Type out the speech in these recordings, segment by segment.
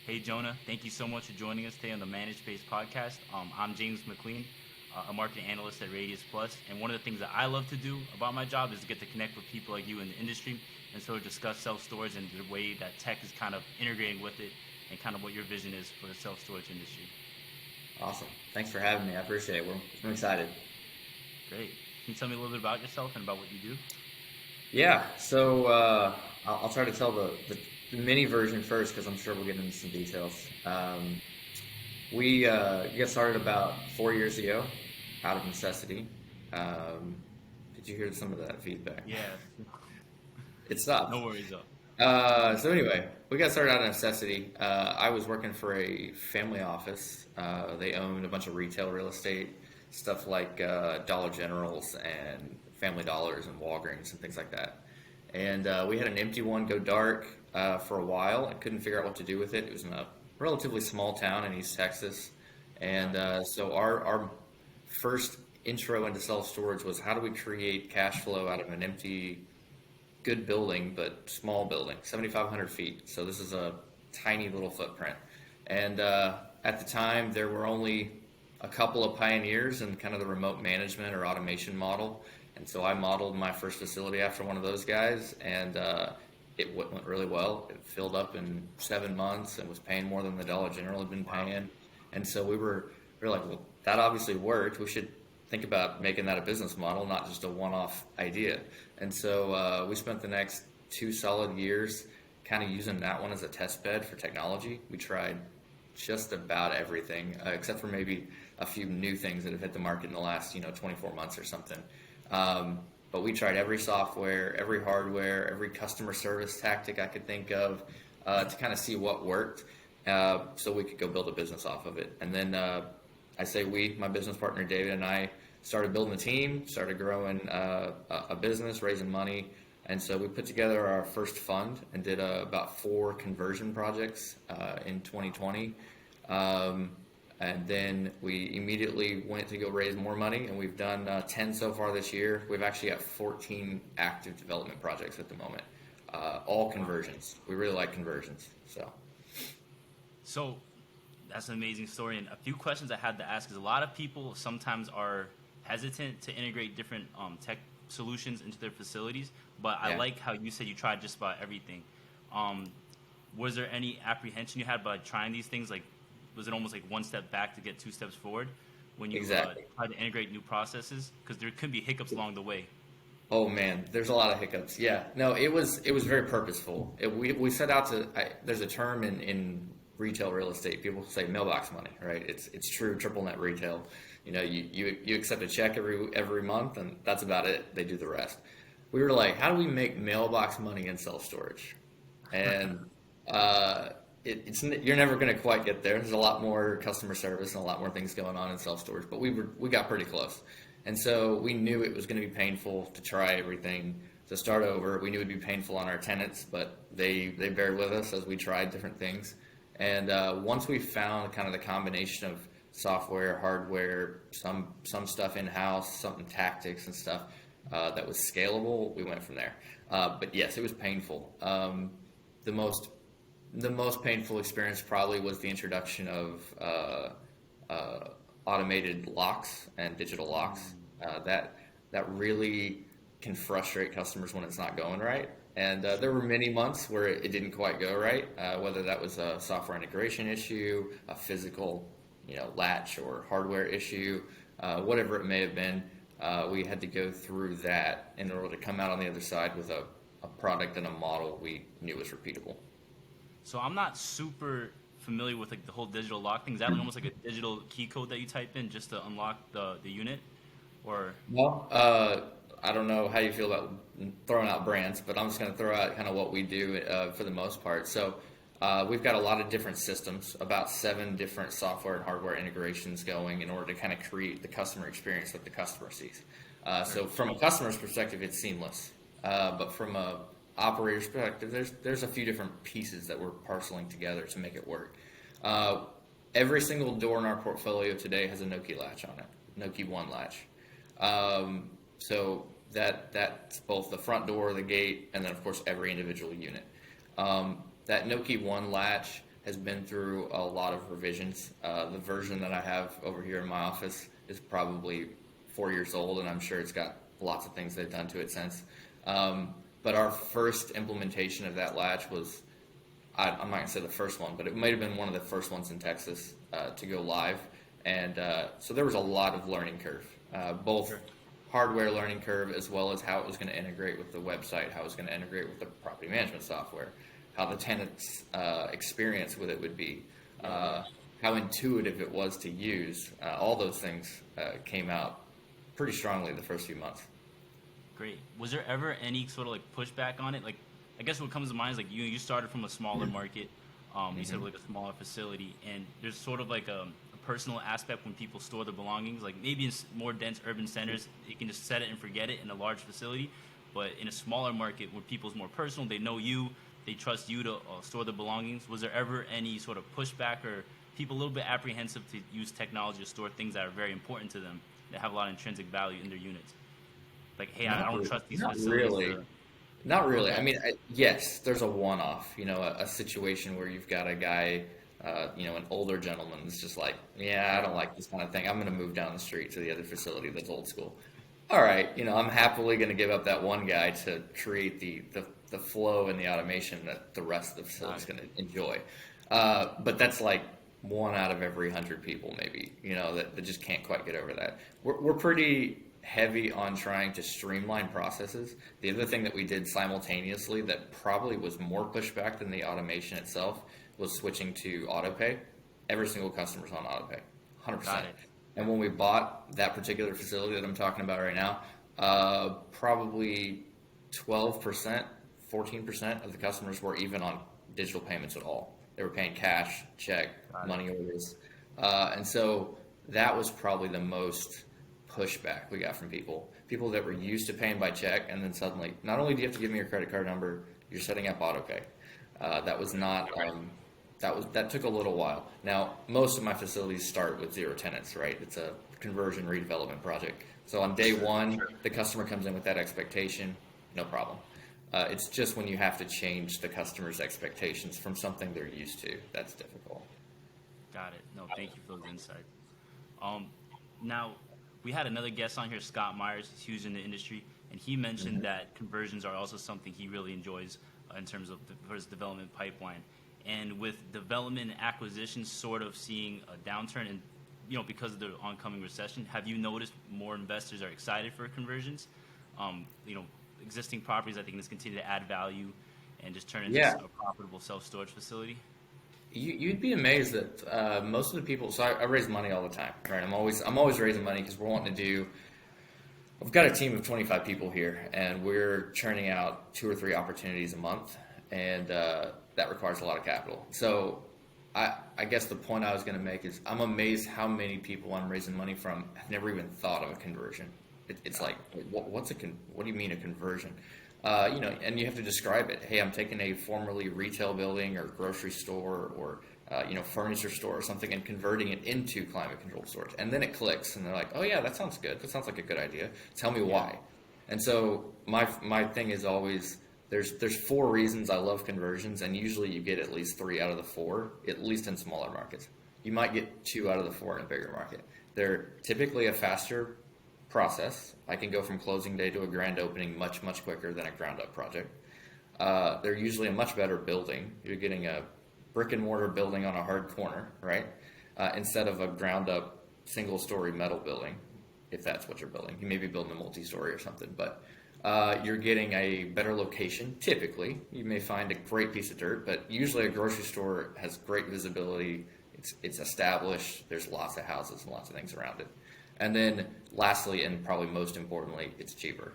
Hey Jonah, thank you so much for joining us today on the ManageSpace podcast. I'm James McLean, a marketing analyst at Radius Plus, and one of the things that I love to do about my job is to get to connect with people like you in the industry and sort of discuss self-storage and the way that tech is kind of integrating with it and kind of what your vision is for the self-storage industry. Awesome. Thanks for having me. I appreciate it. I'm excited. Great. Can you tell me a little bit about yourself and about what you do? Yeah, so I'll try to tell the mini version first because I'm sure we'll get into some details. We got started about 4 years ago out of necessity. Um, did you hear some of that feedback? Yeah, It stopped. no worries though. So anyway, we got started out of necessity. I was working for a family office. They owned a bunch of retail real estate, stuff like Dollar Generals and Family Dollars and Walgreens and things like that. And we had an empty one go dark for a while and couldn't figure out what to do with it. It was in a relatively small town in East Texas. And so our first intro into self storage was how do we create cash flow out of an empty good building, but small building, 7,500 feet. So this is a tiny little footprint. And at the time, there were only a couple of pioneers in kind of the remote management or automation model. And so I modeled my first facility after one of those guys, and it went really well. It filled up in 7 months and was paying more than the Dollar General had been Wow. paying. And so we were like, well, that obviously worked. We should think about making that a business model, not just a one-off idea. And so we spent the next 2 solid years kind of using that one as a test bed for technology. We tried just about everything, except for maybe a few new things that have hit the market in the last, 24 months or something. But we tried every software, every hardware, every customer service tactic I could think of to kind of see what worked, so we could go build a business off of it. And then I say we, my business partner David and I, started building a team, started growing a business, raising money. And so we put together our first fund and did about 4 conversion projects in 2020. And then we immediately went to go raise more money, and we've done 10 so far this year. We've actually got 14 active development projects at the moment, all conversions. We really like conversions. So that's an amazing story. And a few questions I had to ask is a lot of people sometimes are hesitant to integrate different tech solutions into their facilities, but I Yeah. like how you said you tried just about everything. Um, was there any apprehension you had by trying these things? Like, was it almost like one step back to get 2 steps forward when you Exactly. try to integrate new processes? Because there could be hiccups along the way. Oh man, there's a lot of hiccups. Yeah, no, it was very purposeful. We set out to. There's a term in retail real estate. People say mailbox money, right? It's true triple net retail. You accept a check every month, and that's about it. They do the rest. We were like, how do we make mailbox money in self storage? And you're never going to quite get there. There's a lot more customer service and a lot more things going on in self storage, but we got pretty close. And so we knew it was going to be painful to try everything, to start over. We knew it would be painful on our tenants, but they bared with us as we tried different things. And once we found kind of the combination of software, hardware, some stuff in house, some tactics and stuff that was scalable, we went from there. But yes, it was painful. The most the most painful experience probably was the introduction of automated locks and digital locks. That really can frustrate customers when it's not going right. And there were many months where it didn't quite go right, whether that was a software integration issue, a physical, latch or hardware issue, whatever it may have been. We had to go through that in order to come out on the other side with a product and a model we knew was repeatable. So I'm not super familiar with like the whole digital lock thing. Is that like almost like a digital key code that you type in just to unlock the unit? Or Well, I don't know how you feel about throwing out brands, but I'm just going to throw out kind of what we do for the most part. So we've got a lot of different systems, about 7 different software and hardware integrations going in order to kind of create the customer experience that the customer sees. So from a customer's perspective, it's seamless. But from a operator's perspective, there's a few different pieces that we're parceling together to make it work. Every single door in our portfolio today has a no key latch on it, no key one latch. So that's both the front door, the gate, and then of course every individual unit. That no key one latch has been through a lot of revisions. The version that I have over here in my office is probably 4 years old, and I'm sure it's got lots of things they've done to it since. But our first implementation of that latch was, I'm not going to say the first one, but it might have been one of the first ones in Texas to go live. And so there was a lot of learning curve, both hardware learning curve as well as how it was going to integrate with the website, how it was going to integrate with the property management software, how the tenant's experience with it would be, how intuitive it was to use. All those things came out pretty strongly the first few months. Great. Was there ever any sort of like pushback on it? Like, I guess what comes to mind is like you started from a smaller market. You said like a smaller facility, and there's sort of like a personal aspect when people store their belongings. Like maybe in more dense urban centers, you can just set it and forget it in a large facility. But in a smaller market where people's more personal, they know you, they trust you to store their belongings. Was there ever any sort of pushback or people a little bit apprehensive to use technology to store things that are very important to them, that have a lot of intrinsic value in their units? Like, hey, I don't trust these facilities. Really. Not really. I mean, yes, there's a one-off, a situation where you've got a guy, an older gentleman that's just like, yeah, I don't like this kind of thing. I'm going to move down the street to the other facility that's old school. All right, I'm happily going to give up that one guy to create the flow and the automation that the rest of the facility is going to enjoy. But that's like 1 out of every 100 people, maybe, that just can't quite get over that. We're pretty heavy on trying to streamline processes. The other thing that we did simultaneously that probably was more pushback than the automation itself was switching to autopay. Every single customer's on autopay, 100%. And when we bought that particular facility that I'm talking about right now, probably 12%, 14% of the customers were even on digital payments at all. They were paying cash, check, money orders. And so that was probably the most pushback we got from people that were used to paying by check, and then suddenly, not only do you have to give me your credit card number, you're setting up autopay. That was not that took a little while. Now, most of my facilities start with 0 tenants, right? It's a conversion redevelopment project. So on day one, the customer comes in with that expectation, no problem. It's just when you have to change the customer's expectations from something they're used to, that's difficult. Got it. No, thank you for those insights. Now, we had another guest on here, Scott Myers. He's huge in the industry, and he mentioned that conversions are also something he really enjoys in terms of his development pipeline. And with development and acquisitions sort of seeing a downturn, and because of the oncoming recession, have you noticed more investors are excited for conversions? Existing properties, I think, just continue to add value and just turn into a profitable self-storage facility. You'd be amazed that most of the people. So I raise money all the time, right? I'm always raising money because we're wanting to do. I've got a team of 25 people here, and we're churning out 2 or 3 opportunities a month, and that requires a lot of capital. So I guess the point I was going to make is I'm amazed how many people I'm raising money from have never even thought of a conversion. It's like, what do you mean a conversion? And you have to describe it. Hey, I'm taking a formerly retail building or grocery store or furniture store or something and converting it into climate controlled storage. And then it clicks, and they're like, oh yeah, that sounds good. That sounds like a good idea. Tell me why. And so my thing is always there's 4 reasons I love conversions, and usually you get at least 3 out of the 4, at least in smaller markets. You might get 2 out of the 4 in a bigger market. They're typically a faster process. I can go from closing day to a grand opening much, much quicker than a ground up project. They're usually a much better building. You're getting a brick and mortar building on a hard corner, right? Instead of a ground up single story metal building, if that's what you're building. You may be building a multi-story or something, but you're getting a better location. Typically, you may find a great piece of dirt, but usually a grocery store has great visibility. It's established. There's lots of houses and lots of things around it. And then lastly, and probably most importantly, it's cheaper.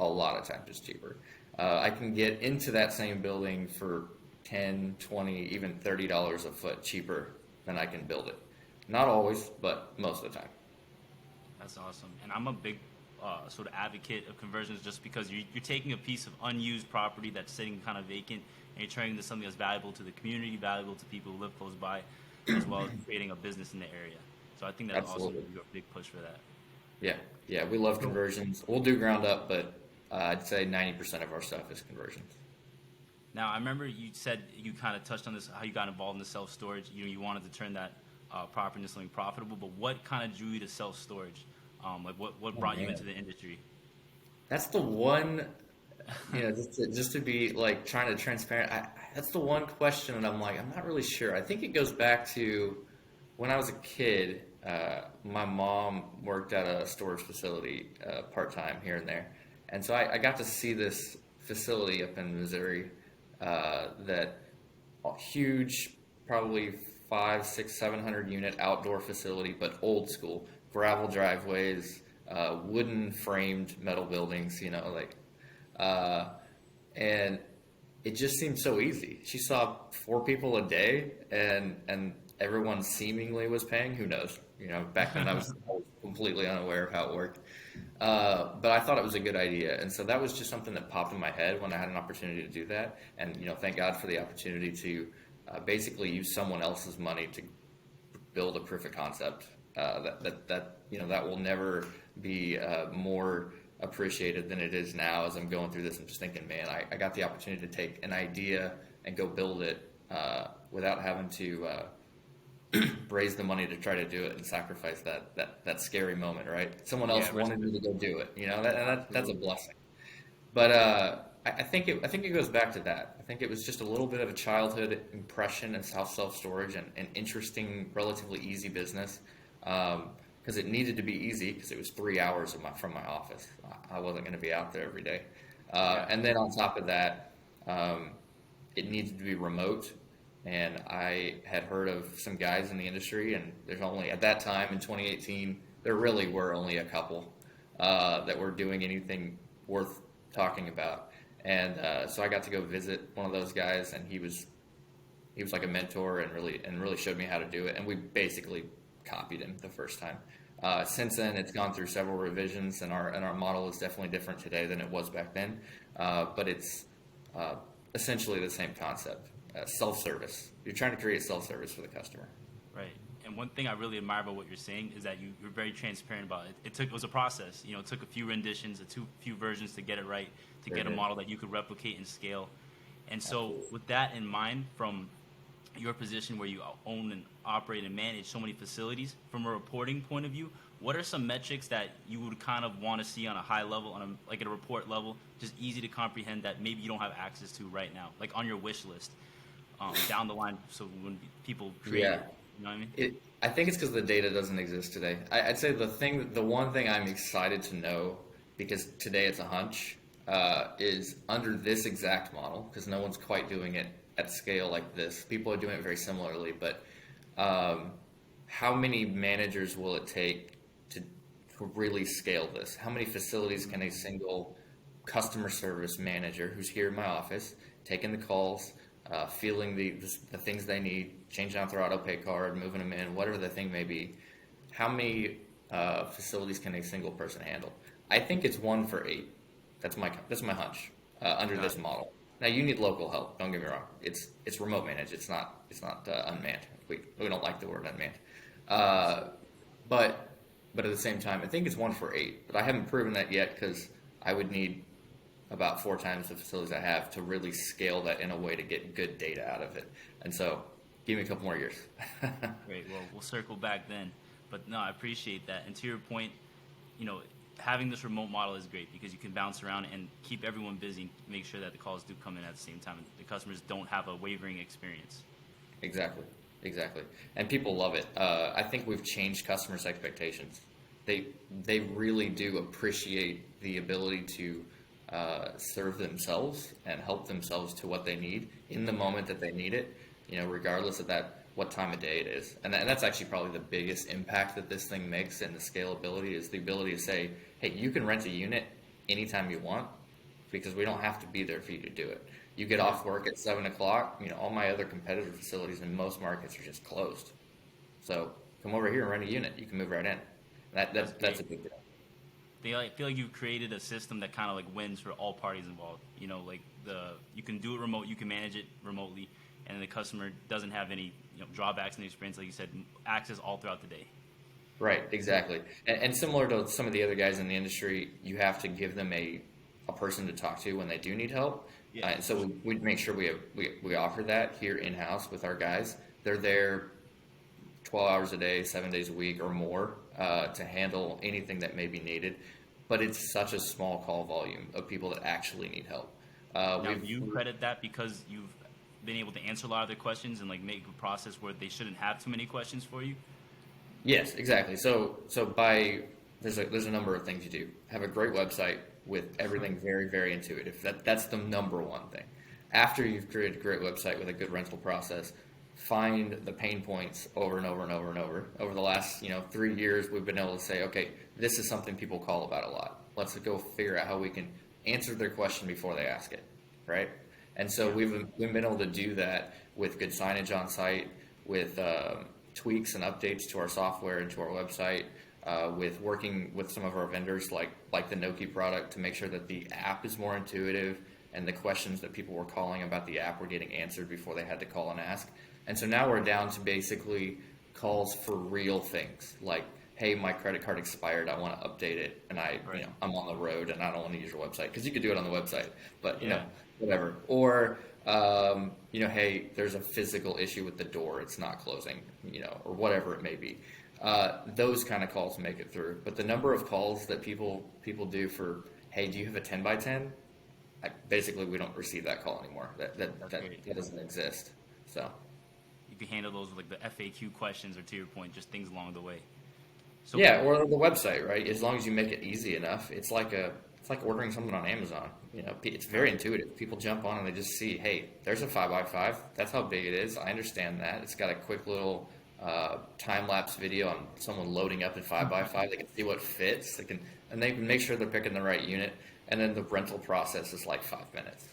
A lot of times it's cheaper. I can get into that same building for $10, $20, even $30 a foot cheaper than I can build it. Not always, but most of the time. That's awesome. And I'm a big sort of advocate of conversions just because you're taking a piece of unused property that's sitting kind of vacant and you're turning it into something that's valuable to the community, valuable to people who live close by, as well as creating a business in the area. So I think that's also a big push for that. Yeah, we love conversions. We'll do ground up, but I'd say 90% of our stuff is conversions. Now, I remember you said you kind of touched on this, how you got involved in the self storage. You wanted to turn that property into something profitable. But what kind of drew you to self storage? Like what Oh brought you man, into the industry? that's the one. Just to be like trying to transparent, that's the one question that I'm like, I'm not really sure. I think it goes back to when I was a kid. My mom worked at a storage facility part time here and there, and so I got to see this facility up in Missouri, that huge, probably five, six, 700 unit outdoor facility, but old school, gravel driveways, wooden framed metal buildings, like uh, and it just seemed so easy. She saw four people a day, and everyone seemingly was paying. Who knows? Back then I was completely unaware of how it worked. But I thought it was a good idea, and so that was just something that popped in my head when I had an opportunity to do that. And thank God for the opportunity to basically use someone else's money to build a proof of concept that will never be more appreciated than it is now. As I'm going through this, I'm just thinking, man, I got the opportunity to take an idea and go build it without having to raise the money to try to do it and sacrifice that scary moment, right? Someone Yeah, else wanted me to go do it, that's a absolutely. blessing. But I think it goes back to that. I think it was just a little bit of a childhood impression in self storage, and an interesting, relatively easy business, because it needed to be easy because it was 3 hours from my office. I wasn't going to be out there every day, Yeah. and then on top of that, um, it needed to be remote. And I had heard of some guys in the industry, and there's only at that time in 2018 there really were only a couple that were doing anything worth talking about. And so I got to go visit one of those guys, and he was like a mentor, and really showed me how to do it. And we basically copied him the first time. Since then, it's gone through several revisions, and our model is definitely different today than it was back then. But it's essentially the same concept. Self-service. You're trying to create self-service for the customer. Right. And one thing I really admire about what you're saying is that you're very transparent about it. It was a process. It took a few renditions, few versions to get it right, to get a Very model that you could replicate and scale. And so, absolutely. with that in mind, from your position where you own and operate and manage so many facilities, from a reporting point of view, what are some metrics that you would kind of want to see on a high level, like at a report level, just easy to comprehend that maybe you don't have access to right now, like on your wish list? Down the line, so when people create Yeah. it, you know what I mean? I think it's because the data doesn't exist today. I'd say the one thing I'm excited to know, because today it's a hunch, is under this exact model, because no one's quite doing it at scale like this. People are doing it very similarly, but um, how many managers will it take to really scale this? How many facilities can a single customer service manager who's here in my office, taking the calls, feeling the things they need, changing out their auto pay card, moving them in, whatever the thing may be, how many facilities can a single person handle? I think it's 1 for 8. That's my hunch under Got this it. model. Now you need local help. Don't get me wrong. It's remote managed. It's not unmanned. We don't like the word unmanned. Uh, but at the same time, I think it's 1 for 8. But I haven't proven that yet, because I would need about 4 times the facilities I have to really scale that in a way to get good data out of it. And so, give me a couple more years. Great. Well, we'll circle back then. But no, I appreciate that. And to your point, you know, having this remote model is great because you can bounce around and keep everyone busy and make sure that the calls do come in at the same time. The customers don't have a wavering experience. Exactly, exactly. And people love it. I think we've changed customers' expectations. They really do appreciate the ability to serve themselves and help themselves to what they need in the moment that they need it. Regardless of that, what time of day it is. And that's actually probably the biggest impact that this thing makes, and the scalability is the ability to say, hey, you can rent a unit anytime you want, because we don't have to be there for you to do it. You get Yeah. off work at 7 o'clock. All my other competitor facilities in most markets are just closed. So come over here and rent a unit. You can move right in. That, That's that that's great. a big deal. I feel like you've created a system that kind of like wins for all parties involved. Like you can do it remote, you can manage it remotely, and the customer doesn't have any drawbacks in the experience. Like you said, access all throughout the day. Right, exactly. And similar to some of the other guys in the industry, you have to give them a person to talk to when they do need help. Yeah. So we make sure we offer that here in house with our guys. They're there 12 hours a day, 7 days a week or more to handle anything that may be needed. But it's such a small call volume of people that actually need help. Now, do We've you credit that because you've been able to answer a lot of their questions and like make a process where they shouldn't have too many questions for you? Yes, exactly. So by there's a number of things you do. Have a great website with everything very, very intuitive. That's the number one thing. After you've created a great website with a good rental process, find the pain points over and over and over and over. Over the last 3 years, we've been able to say, okay, this is something people call about a lot. Let's go figure out how we can answer their question before they ask it, right? And so we've been able to do that with good signage on site, with tweaks and updates to our software and to our website, with working with some of our vendors like the Noki product to make sure that the app is more intuitive and the questions that people were calling about the app were getting answered before they had to call and ask. And so now we're down to basically calls for real things like, hey, my credit card expired, I want to update it, and I'm on the road and I don't want to use your website, because you could do it on the website, but whatever. Or hey, there's a physical issue with the door, it's not closing, or whatever it may be. Those kind of calls make it through. But the number of calls that people do for, hey, do you have a 10 by 10? Basically, we don't receive that call anymore. That doesn't exist. So You can handle those with like the FAQ questions, or to your point, just things along the way. So yeah, or the website, right? As long as you make it easy enough, it's like ordering something on Amazon. It's very intuitive. People jump on and they just see, hey, there's a 5x5. That's how big it is. I understand that. It's got a quick little time-lapse video on someone loading up in 5x5. They can see what fits. They can make sure they're picking the right unit. And then the rental process is like 5 minutes.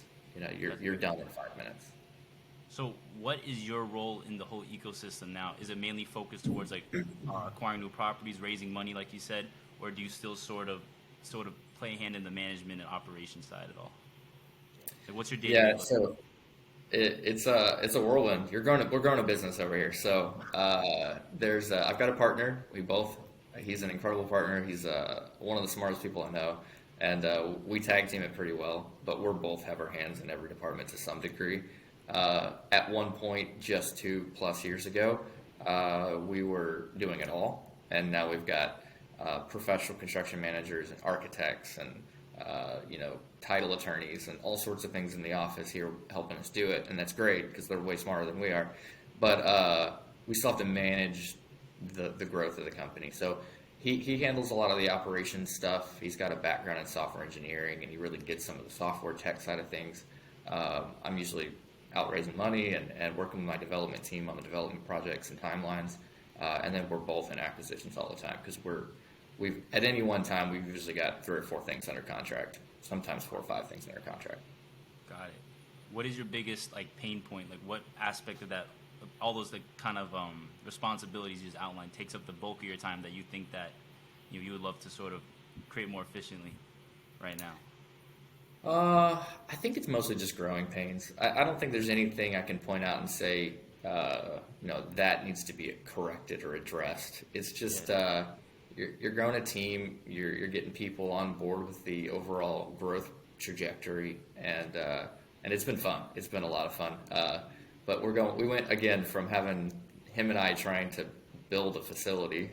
You're done in 5 minutes. So what is your role in the whole ecosystem now? Is it mainly focused towards like acquiring new properties, raising money, like you said, or do you still sort of play a hand in the management and operations side at all? Like, what's your day? Yeah, so it's a whirlwind. We're growing a business over here. So I've got a partner. He's an incredible partner. He's one of the smartest people I know, and we tag team it pretty well. But we both have our hands in every department to some degree. At one point, just 2+ years ago, we were doing it all, and now we've got professional construction managers and architects and title attorneys and all sorts of things in the office here helping us do it, and that's great because they're way smarter than we are. But we still have to manage the growth of the company. So he handles a lot of the operations stuff. He's got a background in software engineering, and he really gets some of the software tech side of things. I'm usually out raising money and working with my development team on the development projects and timelines. And then we're both in acquisitions all the time because we've at any one time we've usually got 3 or 4 things under contract, sometimes 4 or 5 things under contract. Got it. What is your biggest like pain point? Like, what aspect of that, all those like kind of responsibilities you just outlined, takes up the bulk of your time that you think that you would love to sort of create more efficiently right now? I think it's mostly just growing pains. I don't think there's anything I can point out and say, that needs to be corrected or addressed. It's just you're growing a team, you're getting people on board with the overall growth trajectory, and it's been fun. It's been a lot of fun. But we went again from having him and I trying to build a facility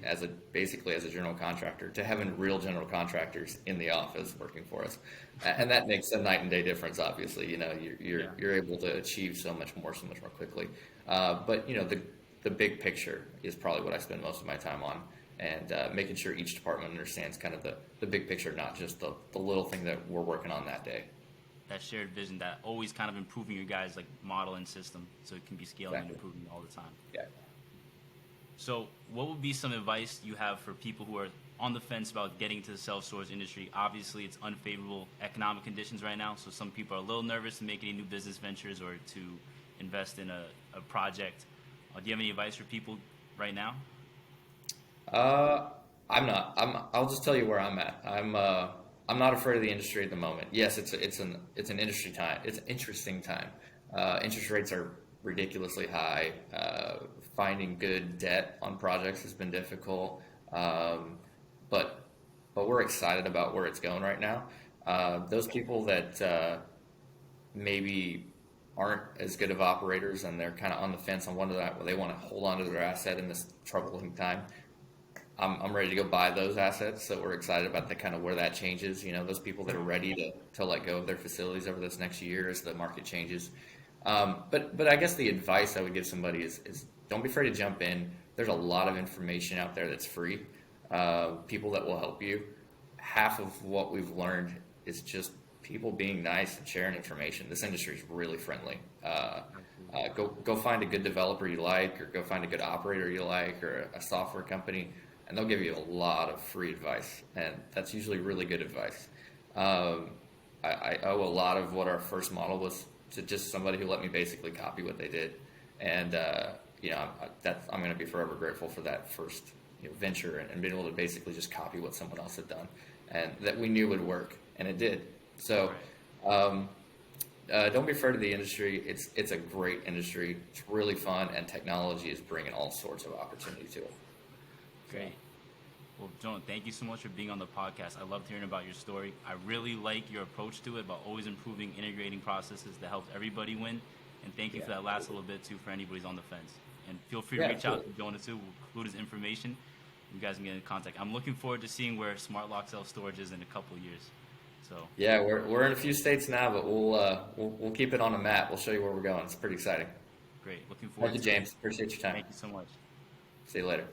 basically as a general contractor to having real general contractors in the office working for us, and that makes a night and day difference. Obviously, you're able to achieve so much more quickly. But the big picture is probably what I spend most of my time on, and making sure each department understands kind of the big picture, not just the little thing that we're working on that day. That shared vision, that always kind of improving your guys' like model and system, so it can be scaling and improving all the time. Yeah. So what would be some advice you have for people who are on the fence about getting into the self-storage industry? Obviously, it's unfavorable economic conditions right now, so some people are a little nervous to make any new business ventures or to invest in a project. Do you have any advice for people right now? I'm not. I'll just tell you where I'm at. I'm not afraid of the industry at the moment. Yes, it's an industry time. It's an interesting time. Interest rates are ridiculously high. Finding good debt on projects has been difficult. But we're excited about where it's going right now. Those people that maybe aren't as good of operators and they're kind of on the fence on whether they want to hold on to their asset in this troubling time. I'm ready to go buy those assets. So we're excited about the kind of where that changes. Those people that are ready to let go of their facilities over this next year as the market changes. But I guess the advice I would give somebody is don't be afraid to jump in. There's a lot of information out there that's free. People that will help you. Half of what we've learned is just people being nice and sharing information. This industry is really friendly. Go find a good developer you like, or go find a good operator you like, or a software company, and they'll give you a lot of free advice, and that's usually really good advice. I owe a lot of what our first model was to just somebody who let me basically copy what they did, and I'm going to be forever grateful for that first venture and being able to basically just copy what someone else had done, and that we knew would work, and it did. So. Don't be afraid of the industry. It's a great industry. It's really fun, and technology is bringing all sorts of opportunity to it. Great. Well, Jonah, thank you so much for being on the podcast. I loved hearing about your story. I really like your approach to it about always improving, integrating processes that helps everybody win. And thank you for that last little bit, too, for anybody who's on the fence. And feel free to reach out to Jonah, too. We'll include his information. You guys can get in contact. I'm looking forward to seeing where Smart Lock self-storage is in a couple of years. So. Yeah, we're in a few states now, but we'll keep it on the map. We'll show you where we're going. It's pretty exciting. Great. Looking forward to it. Thank you, James. Appreciate your time. Thank you so much. See you later.